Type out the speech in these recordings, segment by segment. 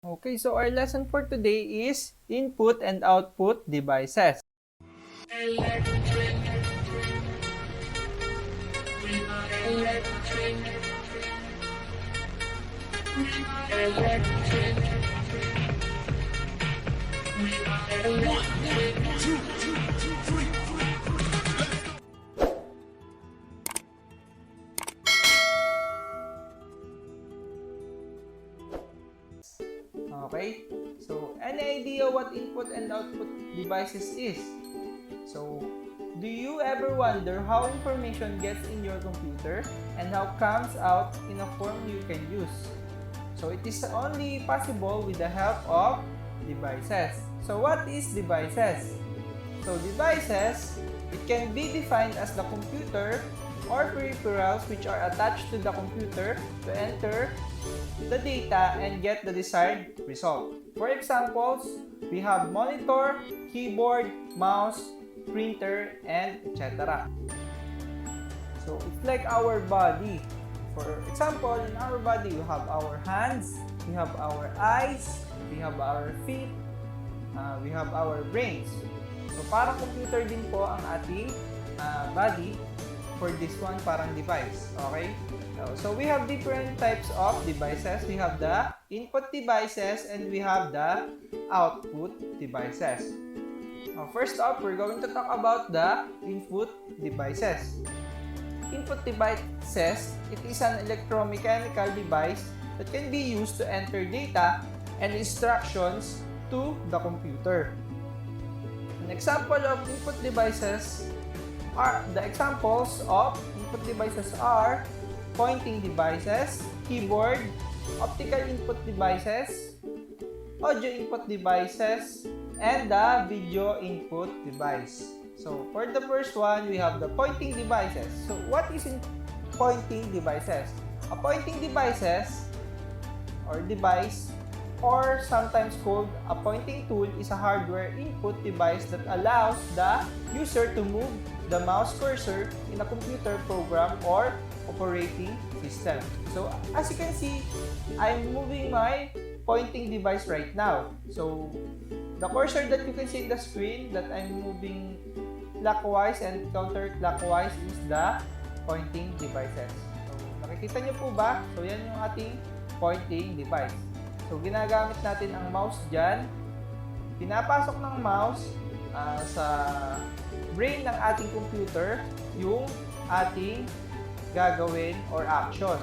Okay, so our lesson for today is input and output devices. Okay, so any idea what input and output devices is? So, do you ever wonder how information gets in your computer and how comes out in a form you can use? So, it is only possible with the help of devices. So, what is devices? So, devices, it can be defined as the computer or peripherals which are attached to the computer to enter the data and get the desired result. For examples, we have monitor, keyboard, mouse, printer, and etc. So it's like our body. For example, in our body, we have our hands, we have our eyes, we have our feet, we have our brains. So parang computer din po ang ating body. For this one, parang device. Okay? So we have different types of devices. We have the input devices and we have the output devices. First off, we're going to talk about the input devices. Input devices, it is an electromechanical device that can be used to enter data and instructions to the computer. An example of input devices are pointing devices, keyboard, optical input devices, audio input devices, and the video input device. So for the first one, we have the pointing devices. So what is in pointing devices? A pointing devices or device, or sometimes called a pointing tool, is a hardware input device that allows the user to move the mouse cursor in a computer program or operating system. So as you can see, I'm moving my pointing device right now. So the cursor that you can see in the screen that I'm moving clockwise and counterclockwise is the pointing devices. So nakikita niyo po ba? So yan yung ating pointing device. So ginagamit natin ang mouse dyan. Pinapasok ng mouse sa brain ng ating computer yung ating gagawin or action.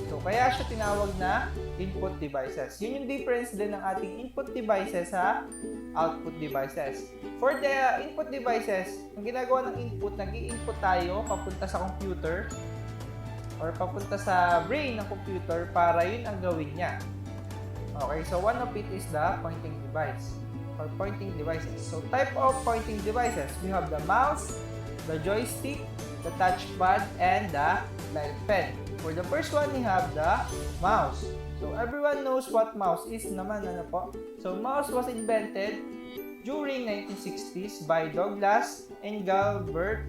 So kaya siya tinawag na input devices. Yun yung difference din ng ating input devices sa output devices. For the input devices, ang ginagawa ng input, nag-i-input tayo papunta sa computer or papunta sa brain ng computer para yun ang gawin niya. Okay, so one of it is the pointing device or pointing devices. So type of pointing devices, we have the mouse, the joystick, the touchpad, and the light pen. For the first one, we have the mouse. So everyone knows what mouse is naman, ano po? So mouse was invented during 1960s by Douglas Engelbart.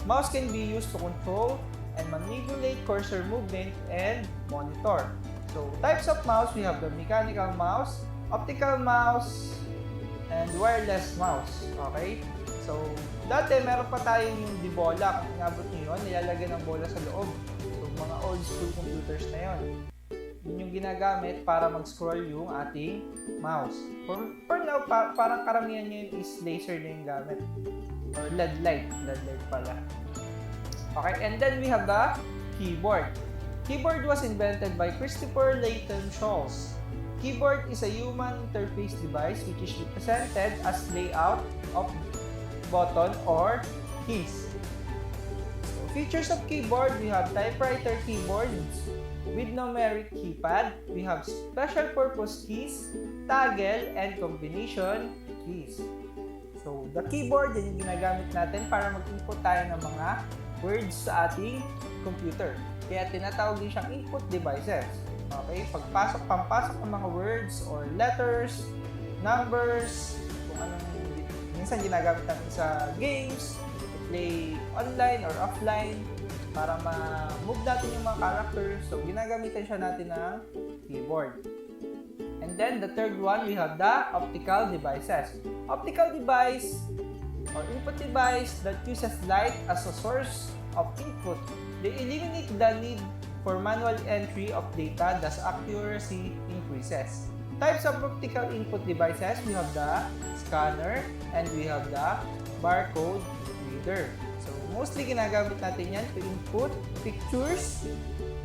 Mouse can be used to control and manipulate cursor movement and monitor. So types of mouse, we have the mechanical mouse, optical mouse, and wireless mouse. Okay? So, dati meron pa tayong yung dibola. Kung inabot nyo yun, nilalagyan ng bola sa loob. So, mga old school computers na yun. Yun yung ginagamit para mag-scroll yung ating mouse. For now, parang karamihan nyo is laser na yung gamit. Or LED light. LED light pala. Okay, and then we have the keyboard. Keyboard was invented by Christopher Layton Scholes. Keyboard is a human interface device which is represented as layout of button or keys. So, features of keyboard, we have typewriter keyboards with numeric keypad. We have special purpose keys, toggle, and combination keys. So, the keyboard, yan yung ginagamit natin para mag-input tayo ng mga words sa ating computer. Kaya tinatawag din siyang input devices. Okay? Pampasok ng mga words or letters, numbers, kung anong minsan ginagamit natin sa games, to play online or offline, para ma-move natin yung mga characters. So, ginagamitan siya natin ng keyboard. And then the third one, we have the optical devices. Optical device or input device that uses light as a source of input. They eliminate the need for manual entry of data, thus accuracy increases. Types of optical input devices, we have the scanner and we have the barcode reader. So mostly ginagamit natin yan to input pictures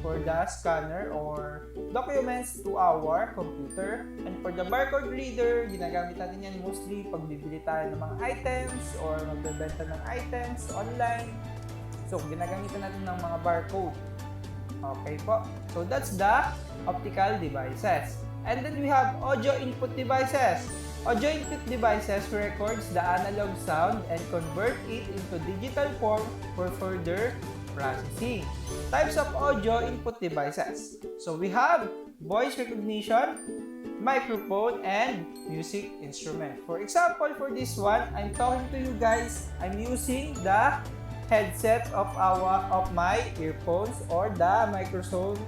for the scanner or documents to our computer. And for the barcode reader, ginagamit natin yan mostly pag bibili tayo ng mga items or magbebenta ng items online. So, ginagamitan natin ng mga barcode. Okay po. So, that's the optical devices. And then we have audio input devices. Audio input devices records the analog sound and convert it into digital form for further processing. Types of audio input devices. So we have voice recognition, microphone, and music instrument. For example, for this one, I'm talking to you guys. I'm using the headset of my earphones or the microphone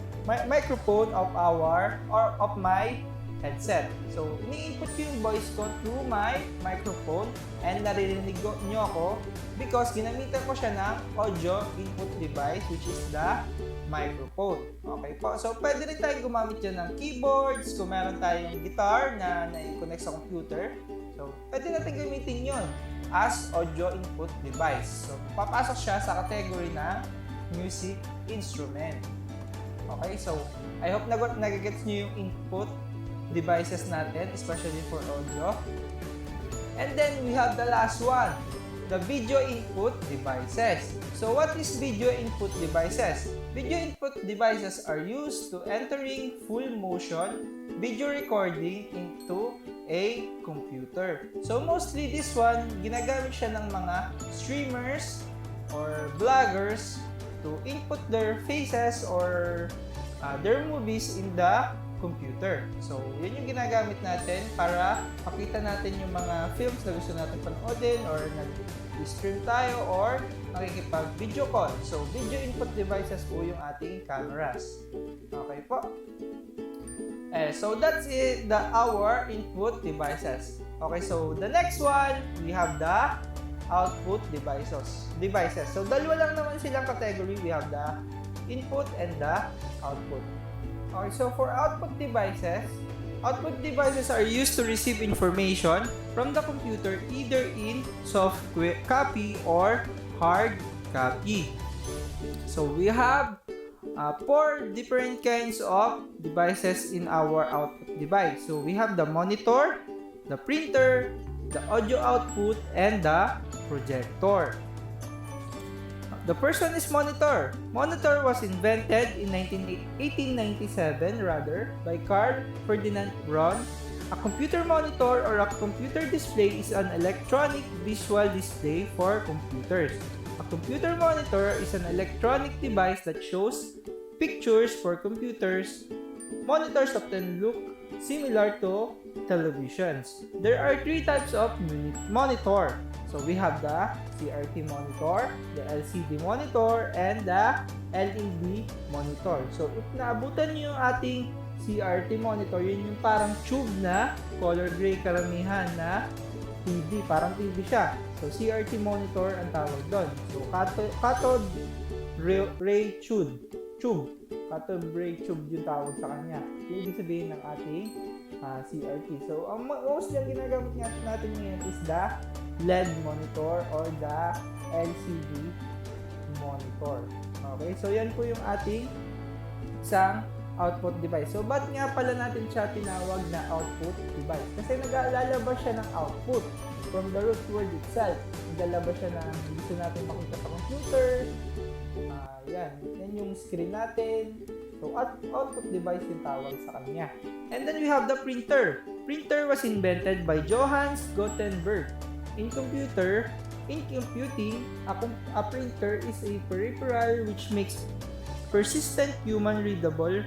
of my headset. So, ini-input ko yung voice ko through my microphone and naririnig nyo ako because ginamitan ko siya ng audio input device which is the microphone. Okay po. So, pwede rin tayong gumamit dyan ng keyboards kung meron tayong guitar na na-connect sa computer. So, pwede natin gamitin yon as audio input device. So, papasok siya sa category ng music instrument. Okay, so I hope nagagets nyo yung input devices natin, especially for audio. And then we have the last one, the video input devices. So what is video input devices? Video input devices are used to entering full motion video recording into a computer. So mostly this one, ginagamit siya ng mga streamers or vloggers to input their faces or their movies in the computer. So, yun yung ginagamit natin para makita natin yung mga films na gusto natin panoodin or nag-stream tayo or nakikipag-video call. So, video input devices po yung ating cameras. Okay po. So, that's it, our input devices. Okay, so the next one, we have the output devices. So, dalawa lang naman silang category. We have the input and the output. Okay, so for output devices are used to receive information from the computer either in soft copy or hard copy. So we have 4 different kinds of devices in our output device. So we have the monitor, the printer, the audio output, and the projector. The first one is monitor. Monitor was invented in 1897 by Carl Ferdinand Braun. A computer monitor or a computer display is an electronic visual display for computers. A computer monitor is an electronic device that shows pictures for computers. Monitors often look similar to televisions. There are 3 types of monitor. So we have the CRT monitor, the LCD monitor, and the LED monitor. So if naabutan niyo yung ating CRT monitor, yun yung parang tube na color gray karamihan na TV. Parang TV siya. So CRT monitor ang tawag doon. So cathode ray tube. Cathode ray tube yung tawag sa kanya. Yung ibig sabihin ng ating CRT. So ang mostly ang ginagamit natin ngayon is the LED monitor or the LCD monitor. Okay, so yan po yung ating isang output device. So, ba't nga pala natin siya tinawag na output device? Kasi naglalabas siya ng output from the root word itself. Naglalabas siya ng gusto natin makita sa computer. Yan yung screen natin. So, output device yung tawag sa kanya. And then we have the printer. Printer was invented by Johannes Gutenberg. In computing, a printer is a peripheral which makes persistent human-readable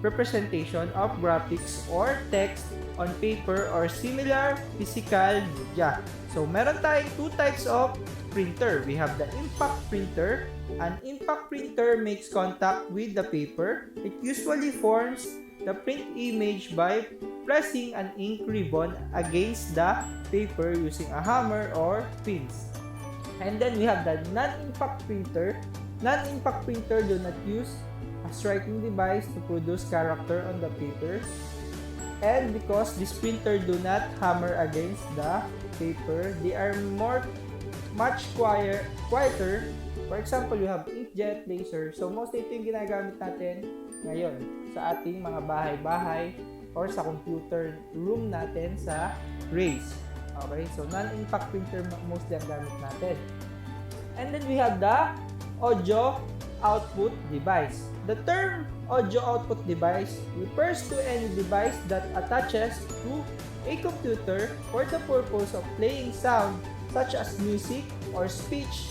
representation of graphics or text on paper or similar physical media. So, meron tayong 2 types of printer. We have the impact printer. An impact printer makes contact with the paper. It usually forms the print image by pressing an ink ribbon against the paper using a hammer or pins. And then we have the non-impact printer. Non-impact printer do not use a striking device to produce character on the paper. And because this printer do not hammer against the paper, they are much quieter. For example, you have inkjet, laser. So most ito yung ginagamit natin ngayon sa ating mga bahay-bahay or sa computer room natin sa race. Okay, so non-impact printer mostly ang gamit natin. And then we have the audio output device. The term audio output device refers to any device that attaches to a computer for the purpose of playing sound such as music or speech.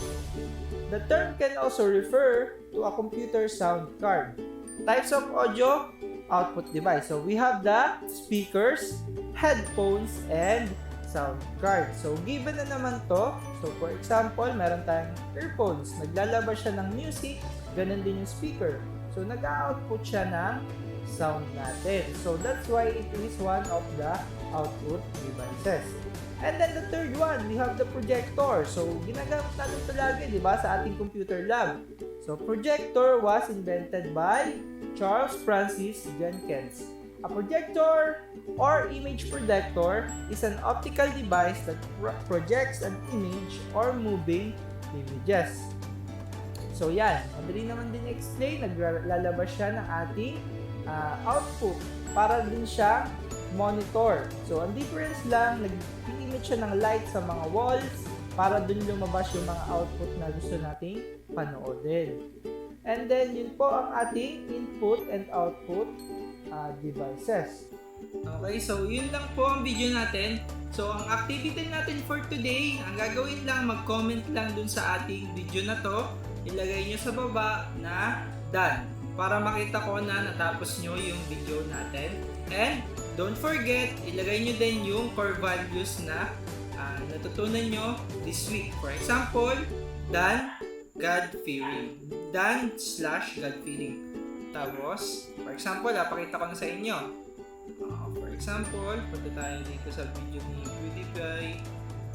The term can also refer to a computer sound card. Types of audio output device. So we have the speakers, headphones, and sound card. So given na naman to, so for example, meron tayong earphones, naglalabas siya ng music, ganun din yung speaker. So nag-output siya ng sound natin. So that's why it is one of the output devices. And then the third one, we have the projector. So ginagamit natin ito lagi, di ba, sa ating computer lab. So projector was invented by Charles Francis Jenkins. A projector or image projector is an optical device that projects an image or moving images. So yan, madali naman din explain, naglalabas siya ng ating output para din siya monitor. So ang difference lang, nag-image siya ng light sa mga walls para dun lumabas yung mga output na gusto nating panoodin. And then yun po ang ating input and output devices. Okay, so yun lang po ang video natin. So ang activity natin for today, ang gagawin lang, mag-comment lang dun sa ating video na to. Ilagay nyo sa baba na done para makita ko na natapos nyo yung video natin. And don't forget, ilagay nyo din yung core values na natutunan nyo this week. For example, done, God-fearing. Done/God-fearing. Tapos, for example, pakita ko na sa inyo. For example, punta tayo dito sa video ni PewDiePie.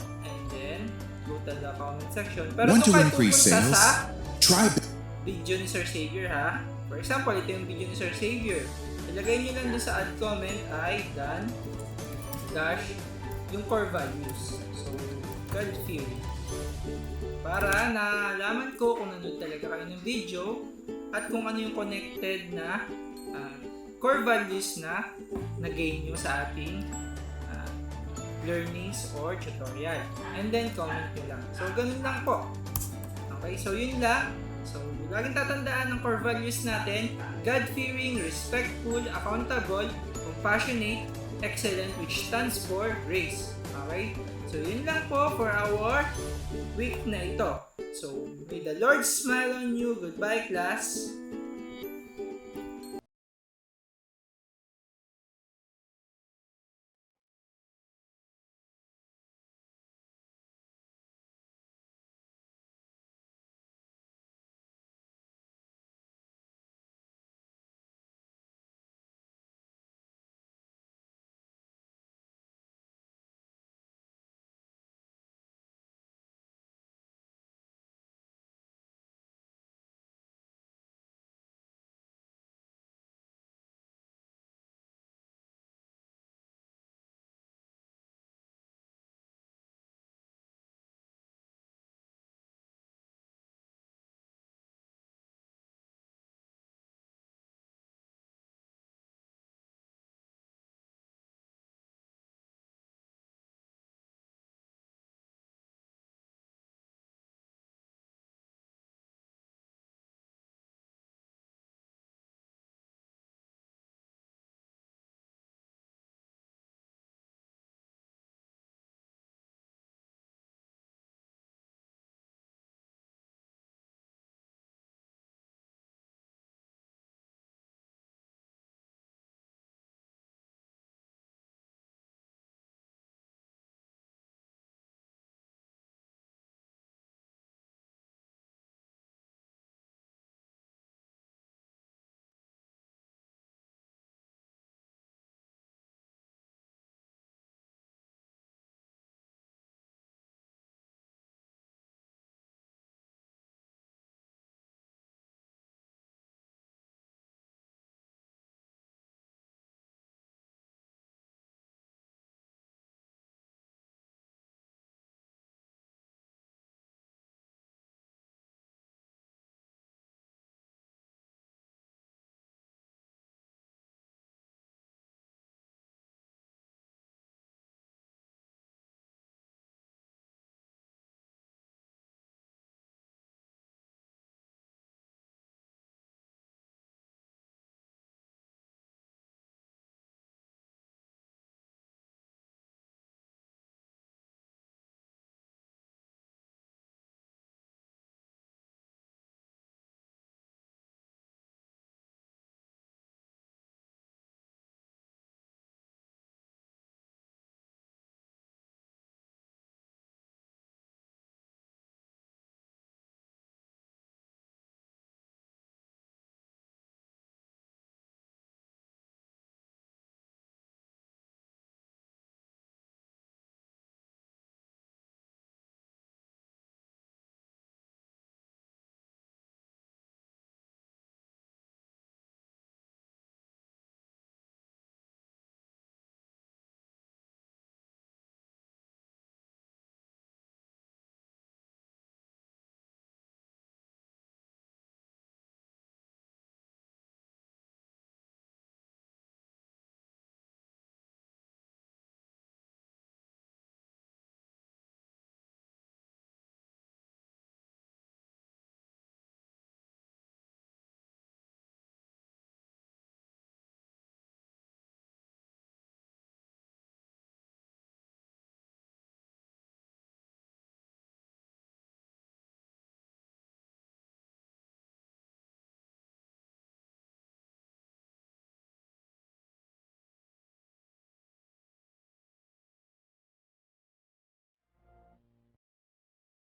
And then, go to the comment section. Pero kung kayo pupunta sa video ni Sir Xavier ha. For example, ito yung video ni Sir Xavier. Ilagay nyo lang dun sa add comment ay done dash yung core values. So, God-fearing. Para nalaman ko kung nanood talaga kayo ng video at kung ano yung connected na core values na na-gain nyo sa ating learnings or tutorial. And then, comment nyo lang. So, ganun lang po. Okay, so yun lang. So, laging tatandaan ng core values natin: God-fearing, respectful, accountable, compassionate, excellent, which stands for grace. Okay? So, yun lang po for our week na ito. So, may the Lord smile on you. Goodbye, class.